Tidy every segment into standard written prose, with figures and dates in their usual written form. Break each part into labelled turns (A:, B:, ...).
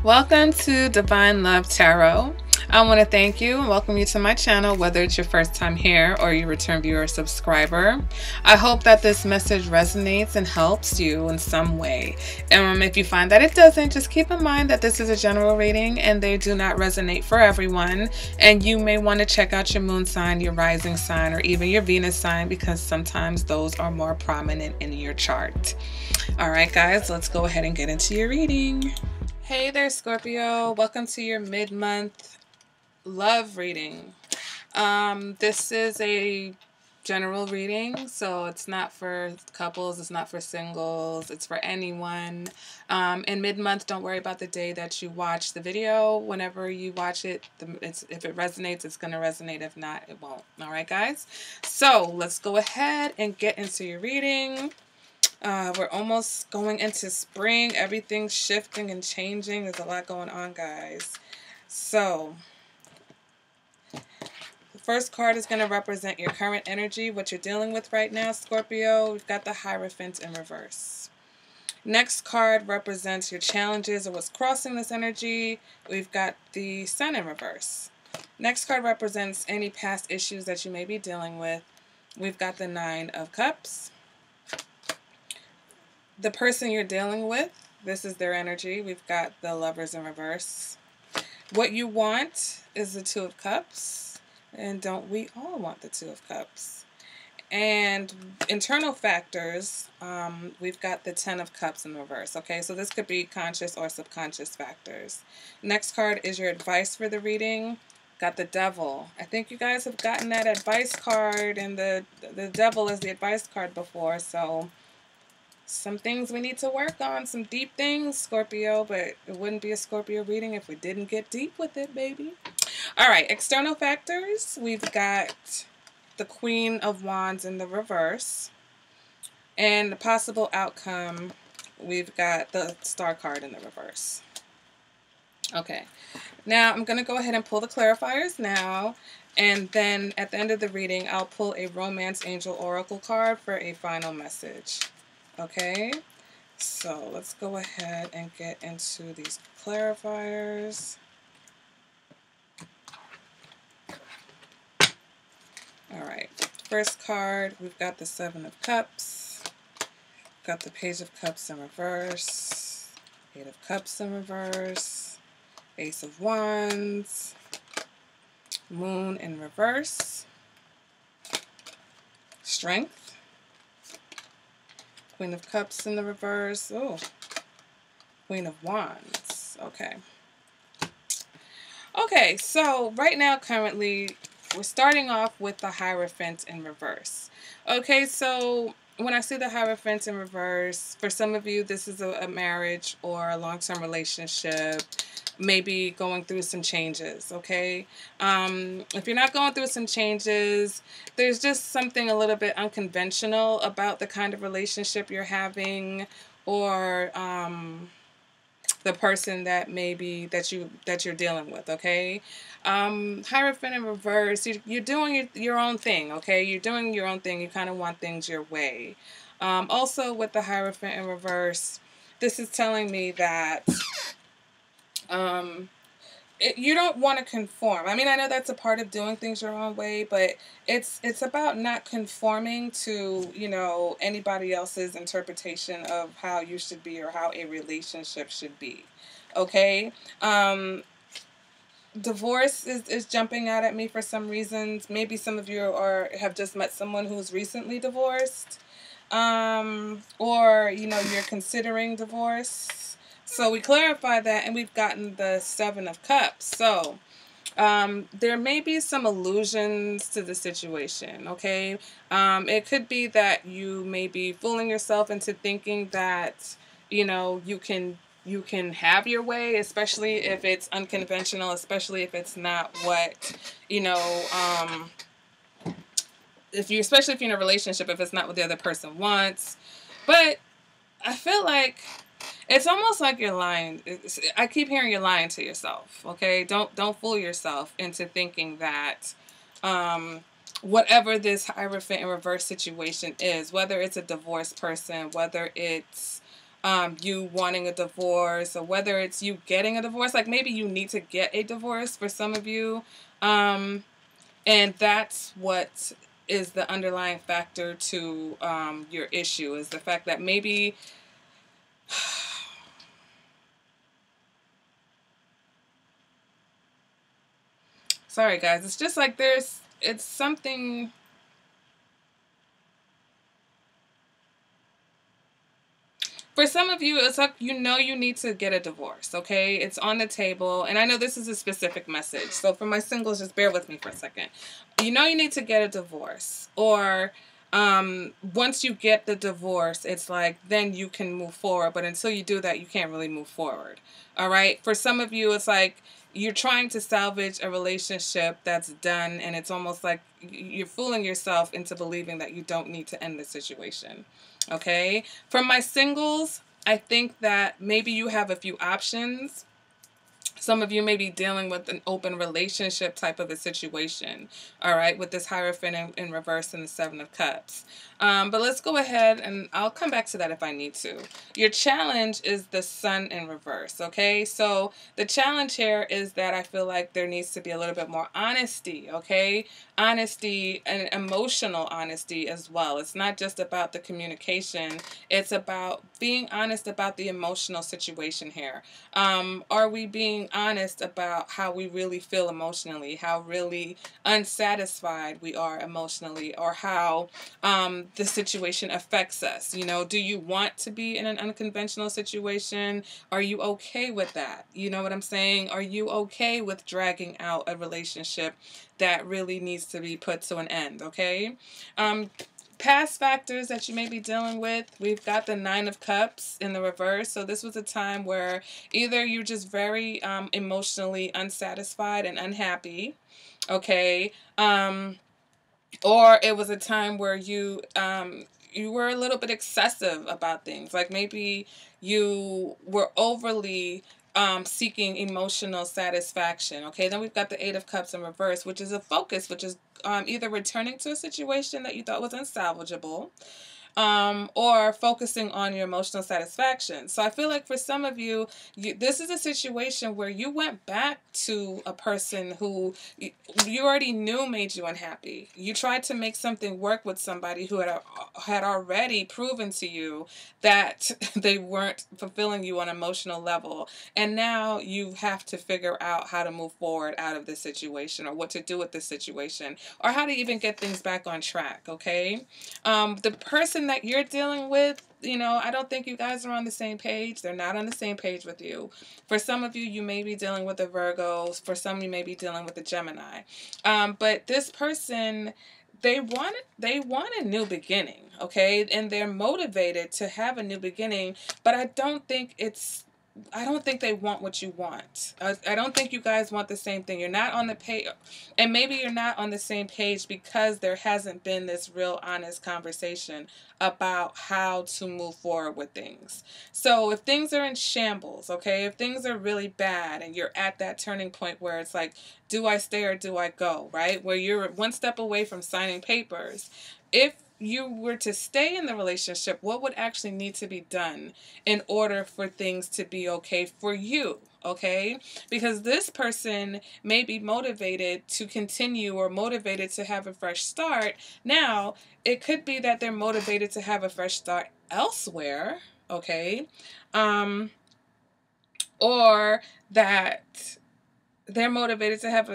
A: Welcome to Divine Love Tarot. I want to thank you and welcome you to my channel, whether it's your first time here or you return viewer or subscriber. I hope that this message resonates and helps you in some way. If you find that it doesn't, just keep in mind that this is a general reading and they do not resonate for everyone. And you may want to check out your moon sign, your rising sign, or even your Venus sign, because sometimes those are more prominent in your chart. All right, guys, let's go ahead and get into your reading. Hey there, Scorpio. Welcome to your mid-month love reading. This is a general reading, so it's not for couples, it's not for singles, it's for anyone. In mid-month, don't worry about the day that you watch the video. Whenever you watch it, if it resonates, it's going to resonate. If not, it won't. All right, guys? So let's go ahead and get into your reading. We're almost going into spring. Everything's shifting and changing. There's a lot going on, guys. So the first card is going to represent your current energy, what you're dealing with right now, Scorpio. We've got the Hierophant in reverse. Next card represents your challenges or what's crossing this energy. We've got the Sun in reverse. Next card represents any past issues that you may be dealing with. We've got the Nine of Cups. The person you're dealing with, this is their energy. We've got the Lovers in reverse. What you want is the Two of Cups. And don't we all want the Two of Cups? And internal factors, we've got the Ten of Cups in reverse. Okay, so this could be conscious or subconscious factors. Next card is your advice for the reading. Got the Devil. I think you guys have gotten that advice card, and the Devil is the advice card before, so some things we need to work on, some deep things, Scorpio, but it wouldn't be a Scorpio reading if we didn't get deep with it, baby. All right, external factors. We've got the Queen of Wands in the reverse. And the possible outcome, we've got the Star card in the reverse. Okay, now I'm going to go ahead and pull the clarifiers now. And then at the end of the reading, I'll pull a Romance Angel Oracle card for a final message. Okay, so let's go ahead and get into these clarifiers. All right, first card, we've got the Seven of Cups, got the Page of Cups in reverse, Eight of Cups in reverse, Ace of Wands, Moon in reverse, Strength, Queen of Cups in the reverse. Oh, Queen of Wands. Okay. Okay, so right now, currently, we're starting off with the Hierophant in reverse. Okay, so when I see the Hierophant in reverse, for some of you, this is a marriage or a long-term relationship, maybe going through some changes, okay? If you're not going through some changes, there's just something a little bit unconventional about the kind of relationship you're having, or the person that maybe that you're dealing with, okay? Hierophant in reverse, you're doing your own thing, okay? You're doing your own thing. You kind of want things your way. Also, with the Hierophant in reverse, this is telling me that you don't want to conform. I mean, I know that's a part of doing things your own way, but it's about not conforming to, you know, anybody else's interpretation of how you should be or how a relationship should be. Okay? Divorce is jumping out at me for some reasons. Maybe some of you have just met someone who's recently divorced, or, you know, you're considering divorce. So we clarify that, and we've gotten the Seven of Cups. So there may be some allusions to the situation, okay? It could be that you may be fooling yourself into thinking that, you know, you can have your way, especially if it's unconventional, especially if it's not what, you know, especially if you're in a relationship, if it's not what the other person wants. But I feel like it's almost like you're lying. I keep hearing you're lying to yourself, okay? Don't fool yourself into thinking that whatever this Hierophant in reverse situation is, whether it's a divorced person, whether it's you wanting a divorce, or whether it's you getting a divorce. Like maybe you need to get a divorce for some of you. And that's what is the underlying factor to your issue, is the fact that maybe sorry guys, it's just like it's something. For some of you, it's like you know you need to get a divorce, okay? It's on the table, and I know this is a specific message, so for my singles, just bear with me for a second. You know you need to get a divorce, or once you get the divorce, it's like then you can move forward, but until you do that, you can't really move forward, all right? For some of you, it's like you're trying to salvage a relationship that's done, and it's almost like you're fooling yourself into believing that you don't need to end the situation. Okay? For my singles, I think that maybe you have a few options. Some of you may be dealing with an open relationship type of a situation, all right, with this Hierophant in reverse and the Seven of Cups. But let's go ahead, and I'll come back to that if I need to. Your challenge is the Sun in reverse, okay? So the challenge here is that I feel like there needs to be a little bit more honesty, okay? Honesty and emotional honesty as well. It's not just about the communication. It's about being honest about the emotional situation here. Are we being honest about how we really feel emotionally, how really unsatisfied we are emotionally, or how the situation affects us? You know, do you want to be in an unconventional situation? Are you okay with that? You know what I'm saying? Are you okay with dragging out a relationship that really needs to be put to an end? Okay. Past factors that you may be dealing with, we've got the Nine of Cups in the reverse. So this was a time where either you're just very emotionally unsatisfied and unhappy, okay, or it was a time where you were a little bit excessive about things. Like maybe you were overly seeking emotional satisfaction. Okay, then we've got the Eight of Cups in reverse, which is a focus, which is either returning to a situation that you thought was unsalvageable, or focusing on your emotional satisfaction. So I feel like for some of you, this is a situation where you went back to a person who you already knew made you unhappy. You tried to make something work with somebody who had already proven to you that they weren't fulfilling you on an emotional level. And now you have to figure out how to move forward out of this situation, or what to do with this situation, or how to even get things back on track, okay? The person that you're dealing with, you know, I don't think you guys are on the same page. They're not on the same page with you. For some of you, you may be dealing with a Virgo. For some, you may be dealing with a Gemini. But this person, they want a new beginning, okay? And they're motivated to have a new beginning, but I don't think they want what you want. I don't think you guys want the same thing. You're not on the page, and maybe you're not on the same page because there hasn't been this real honest conversation about how to move forward with things. So if things are in shambles, okay, if things are really bad and you're at that turning point where it's like, do I stay or do I go, right? Where you're one step away from signing papers. If you were to stay in the relationship, what would actually need to be done in order for things to be okay for you? Okay, because this person may be motivated to continue or motivated to have a fresh start. Now, it could be that they're motivated to have a fresh start elsewhere, okay, or that they're motivated to have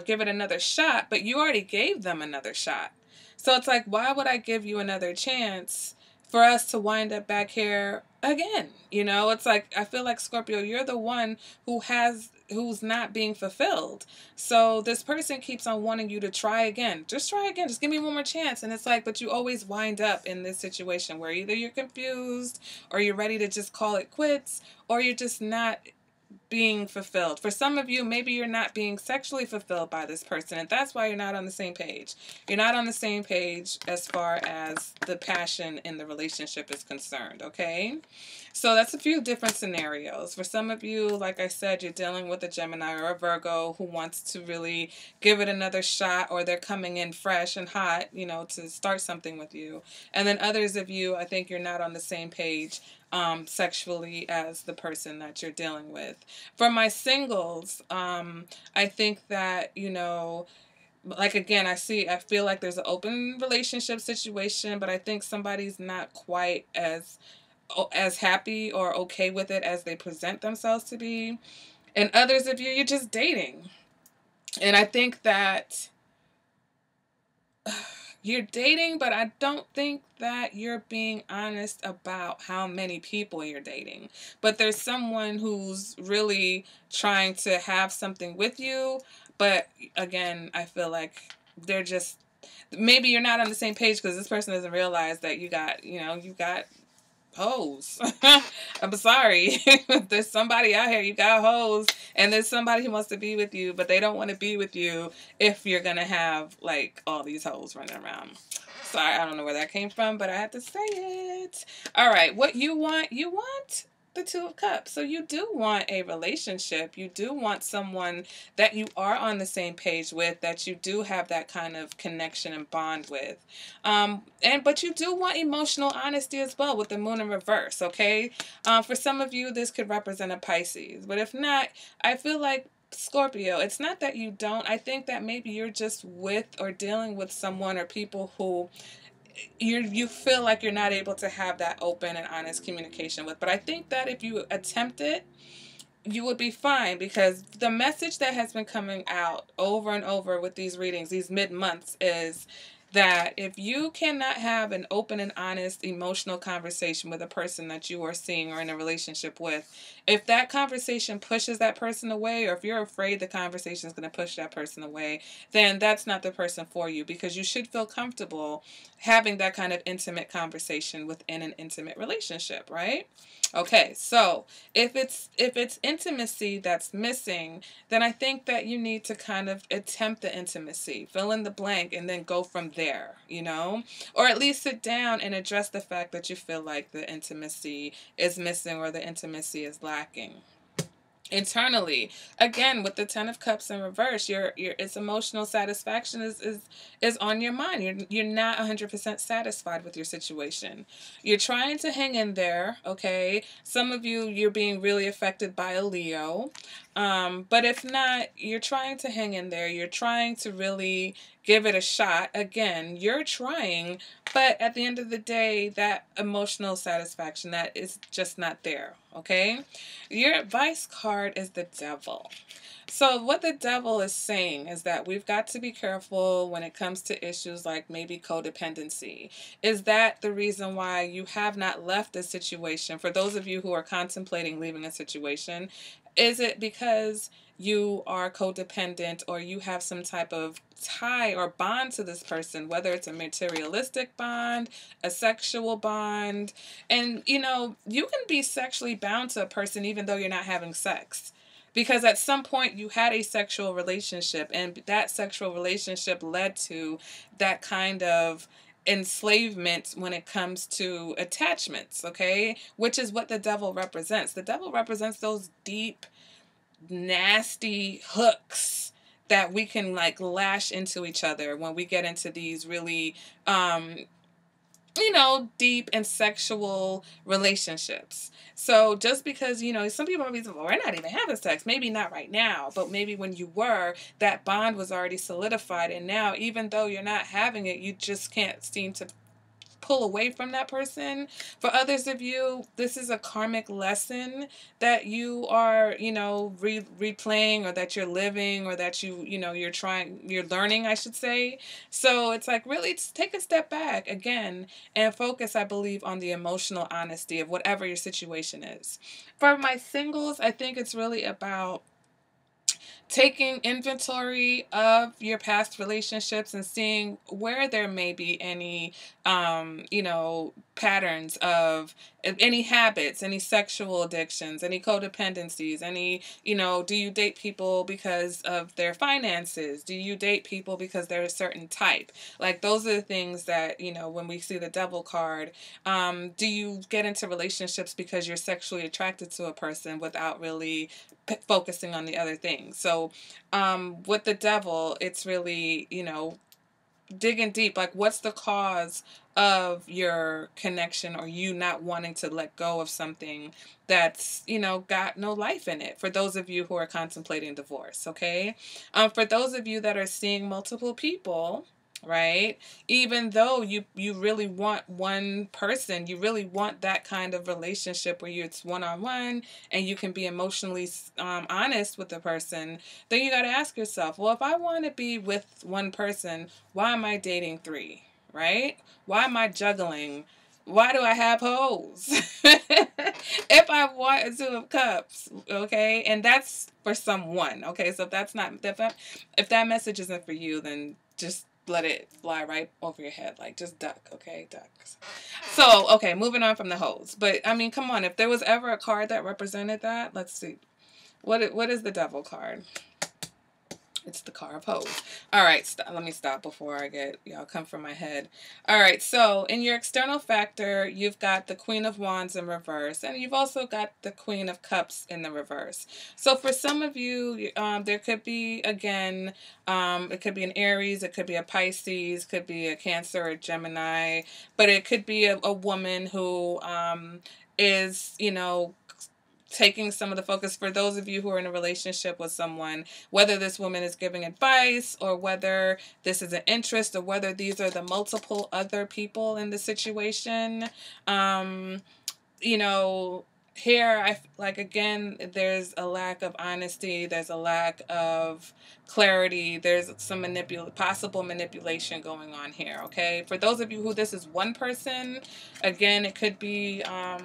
A: give it another shot, but you already gave them another shot. So it's like, why would I give you another chance for us to wind up back here again? You know, it's like, I feel like, Scorpio, you're the one who's not being fulfilled. So this person keeps on wanting you to try again. Just try again. Just give me one more chance. And it's like, but you always wind up in this situation where either you're confused, or you're ready to just call it quits, or you're just not being fulfilled. For some of you, maybe you're not being sexually fulfilled by this person, and that's why you're not on the same page. You're not on the same page as far as the passion in the relationship is concerned, okay? So that's a few different scenarios. For some of you, like I said, you're dealing with a Gemini or a Virgo who wants to really give it another shot, or they're coming in fresh and hot, you know, to start something with you. And then others of you, I think you're not on the same page. sexually as the person that you're dealing with. For my singles, I think that, you know, like again, I feel like there's an open relationship situation, but I think somebody's not quite as happy or okay with it as they present themselves to be. And others of you, you're just dating. And I think that you're dating, but I don't think that you're being honest about how many people you're dating. But there's someone who's really trying to have something with you. But again, I feel like they're just, maybe you're not on the same page because this person doesn't realize that you got hoes. I'm sorry. There's somebody out here, you got hoes, and there's somebody who wants to be with you, but they don't want to be with you if you're going to have, like, all these hoes running around. Sorry, I don't know where that came from, but I had to say it. All right, what you want the Two of Cups. So you do want a relationship. You do want someone that you are on the same page with, that you do have that kind of connection and bond with. But you do want emotional honesty as well with the Moon in reverse, okay? For some of you, this could represent a Pisces. But if not, I feel like Scorpio, it's not that you don't. I think that maybe you're just with or dealing with someone or people who you feel like you're not able to have that open and honest communication with. But I think that if you attempt it, you would be fine, because the message that has been coming out over and over with these readings, these mid-months, is that if you cannot have an open and honest emotional conversation with a person that you are seeing or in a relationship with, if that conversation pushes that person away, or if you're afraid the conversation is going to push that person away, then that's not the person for you, because you should feel comfortable having that kind of intimate conversation within an intimate relationship, right? Okay, so if it's intimacy that's missing, then I think that you need to kind of attempt the intimacy, fill in the blank, and then go from there, you know? Or at least sit down and address the fact that you feel like the intimacy is missing or the intimacy is lacking. Internally, again, with the Ten of Cups in reverse, it's emotional satisfaction is on your mind. You're not 100% satisfied with your situation. You're trying to hang in there, okay? Some of you, you're being really affected by a Leo. But if not, you're trying to hang in there. You're trying to really give it a shot. Again, you're trying, but at the end of the day, that emotional satisfaction, that is just not there, okay? Your advice card is the Devil. So what the Devil is saying is that we've got to be careful when it comes to issues like maybe codependency. Is that the reason why you have not left a situation? For those of you who are contemplating leaving a situation, is it because you are codependent, or you have some type of tie or bond to this person, whether it's a materialistic bond, a sexual bond? And, you know, you can be sexually bound to a person even though you're not having sex. Because at some point you had a sexual relationship, and that sexual relationship led to that kind of enslavement when it comes to attachments, okay? Which is what the Devil represents. The Devil represents those deep, nasty hooks that we can like lash into each other when we get into these really deep and sexual relationships. So just because, some people might be saying, well, we're not even having sex. Maybe not right now, but maybe when you were, that bond was already solidified. And now, even though you're not having it, you just can't seem to pull away from that person. For others of you, this is a karmic lesson that you are, replaying, or that you're living, or that you're learning, I should say. So it's like, really take a step back again and focus, I believe, on the emotional honesty of whatever your situation is. For my singles, I think it's really about taking inventory of your past relationships and seeing where there may be any, patterns of any habits, any sexual addictions, any codependencies, any, do you date people because of their finances? Do you date people because they're a certain type? Like, those are the things that, when we see the Devil card, do you get into relationships because you're sexually attracted to a person without really focusing on the other things? So with the Devil, it's really, digging deep, like what's the cause of your connection, or you not wanting to let go of something that's, you know, got no life in it. For those of you who are contemplating divorce, okay? For those of you that are seeing multiple people, right? Even though you really want one person, you really want that kind of relationship where it's one-on-one and you can be emotionally honest with the person, then you got to ask yourself, well, if I want to be with one person, why am I dating three, right? Why am I juggling? Why do I have hoes? If I want a two of cups, okay? And that's for someone, okay? So if that's not, if that message isn't for you, then just let it fly right over your head. Like, just duck, okay? Ducks. So, okay, moving on from the hoes. But, I mean, come on. If there was ever a card that represented that, let's see. What is the devil card? It's the car of hope. All right, let me stop before I get, y'all come from my head. All right, so in your external factor, you've got the Queen of Wands in reverse, and you've also got the Queen of Cups in the reverse. So for some of you, there could be, again, it could be an Aries, it could be a Pisces, could be a Cancer or Gemini, but it could be a woman who is, you know, taking some of the focus. For those of you who are in a relationship with someone, whether this woman is giving advice or whether this is an interest or whether these are the multiple other people in the situation, you know, here, again, there's a lack of honesty, there's a lack of clarity, there's some possible manipulation going on here, okay? For those of you who this is one person, again, it could be a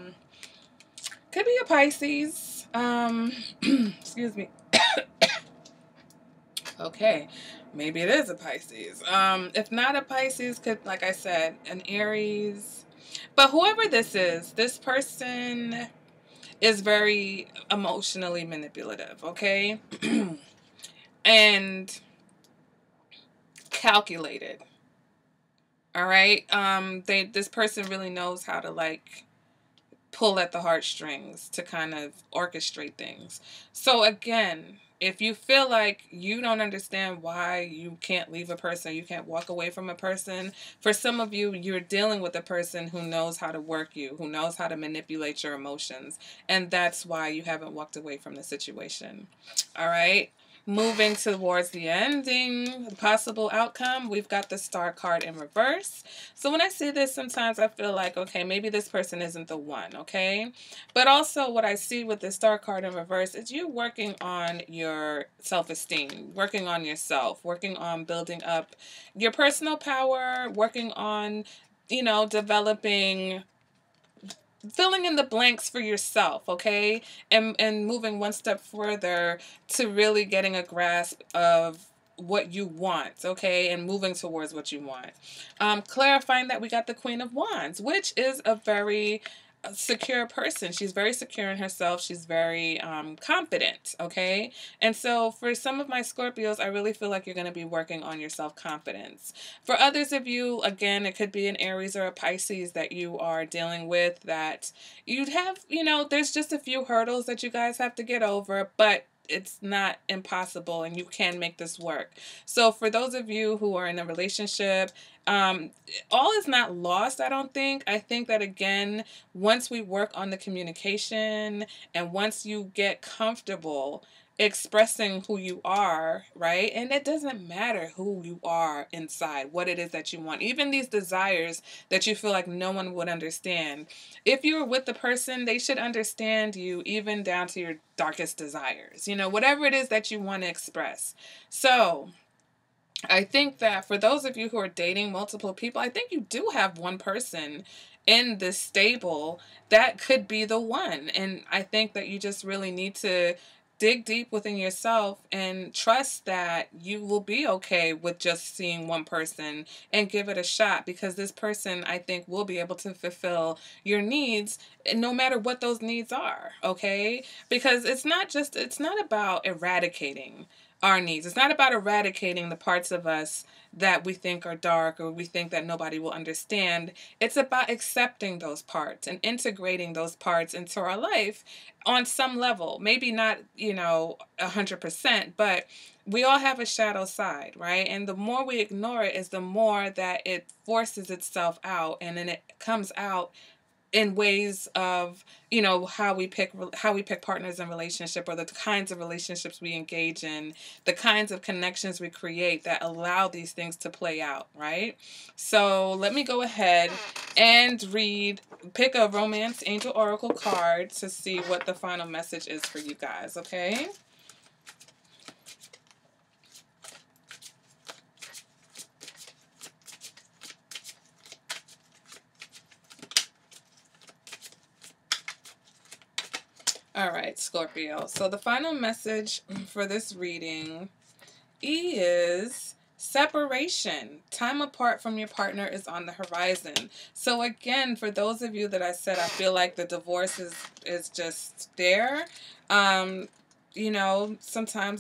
A: Pisces. Excuse me. Okay. Maybe it is a Pisces. If not a Pisces, could, like I said, an Aries. But whoever this person is very emotionally manipulative, okay? And calculated. All right? This person really knows how to, like, pull at the heartstrings to kind of orchestrate things. So again, if you feel like you don't understand why you can't leave a person, you can't walk away from a person, for some of you, you're dealing with a person who knows how to work you, who knows how to manipulate your emotions, and that's why you haven't walked away from the situation. All right? Moving towards the ending, possible outcome, we've got the Star card in reverse. So when I see this, sometimes I feel like, okay, maybe this person isn't the one, okay? But also what I see with the Star card in reverse is you working on your self-esteem, working on yourself, working on building up your personal power, working on, you know, developing, filling in the blanks for yourself, okay? And moving one step further to really getting a grasp of what you want, okay? And moving towards what you want. Clarifying that we got the Queen of Wands, which is a very secure person. She's very secure in herself. She's very confident, okay? And so for some of my Scorpios, I really feel like you're going to be working on your self-confidence. For others of you, again, it could be an Aries or a Pisces that you are dealing with, that you'd have, you know, there's just a few hurdles that you guys have to get over, but it's not impossible and you can make this work. So for those of you who are in a relationship, all is not lost, I don't think. I think that, again, once we work on the communication and once you get comfortable expressing who you are, right? And it doesn't matter who you are inside, what it is that you want, even these desires that you feel like no one would understand. If you're with the person, they should understand you even down to your darkest desires, you know, whatever it is that you want to express. So I think that for those of you who are dating multiple people, I think you do have one person in this stable that could be the one. And I think that you just really need to dig deep within yourself and trust that you will be okay with just seeing one person and give it a shot, because this person, I think, will be able to fulfill your needs no matter what those needs are, okay? Because it's not about eradicating our needs. It's not about eradicating the parts of us that we think are dark or we think that nobody will understand. It's about accepting those parts and integrating those parts into our life on some level. Maybe not, 100%, but we all have a shadow side, right? And the more we ignore it is the more that it forces itself out, and then it comes out in ways of how we pick partners in relationship, or the kinds of relationships we engage in, the kinds of connections we create that allow these things to play out, right? So let me go ahead and pick a romance angel oracle card to see what the final message is for you guys. Okay. All right, Scorpio. So the final message for this reading is separation. Time apart from your partner is on the horizon. So again, for those of you that I said I feel like the divorce is just there, sometimes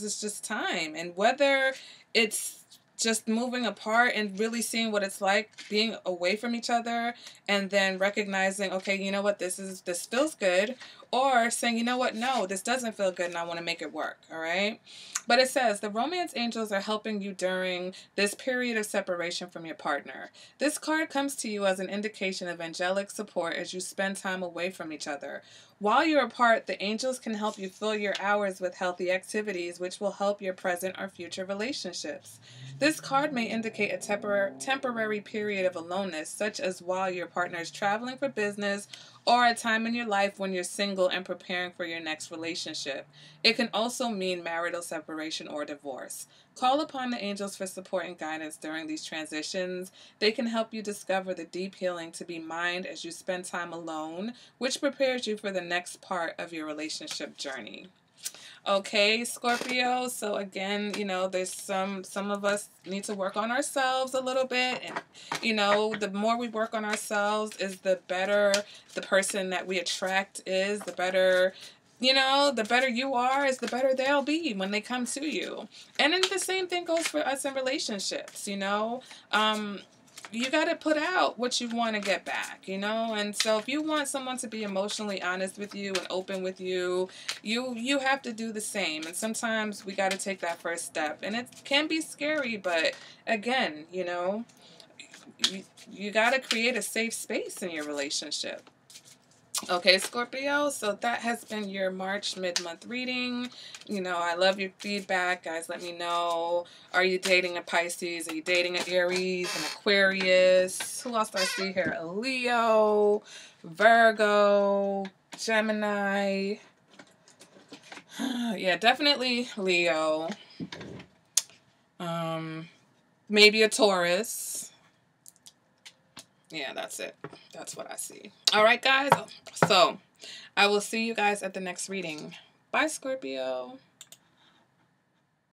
A: it's just time. And whether it's just moving apart and really seeing what it's like being away from each other, and then recognizing, okay, you know what, this feels good, or saying, you know what, no, this doesn't feel good and I want to make it work. All right. But it says the romance angels are helping you during this period of separation from your partner. This card comes to you as an indication of angelic support as you spend time away from each other. While you're apart, the angels can help you fill your hours with healthy activities, which will help your present or future relationships. This card may indicate a temporary period of aloneness, such as while your partner is traveling for business, or a time in your life when you're single and preparing for your next relationship. It can also mean marital separation or divorce. Call upon the angels for support and guidance during these transitions. They can help you discover the deep healing to be mined as you spend time alone, which prepares you for the next part of your relationship journey. Okay, Scorpio. So again, there's some of us need to work on ourselves a little bit, and the more we work on ourselves is the better the person that we attract is, the better the better you are is the better they'll be when they come to you. And then the same thing goes for us in relationships, you got to put out what you want to get back, and so if you want someone to be emotionally honest with you and open with you, you have to do the same. And sometimes we got to take that first step, and it can be scary, but again, you got to create a safe space in your relationship. Okay, Scorpio, so that has been your March mid-month reading. I love your feedback. Guys, let me know. Are you dating a Pisces? Are you dating an Aries, an Aquarius? Who else do I see here? A Leo, Virgo, Gemini. Yeah, definitely Leo. Maybe a Taurus. Yeah, that's it. That's what I see. All right, guys. So I will see you guys at the next reading. Bye, Scorpio.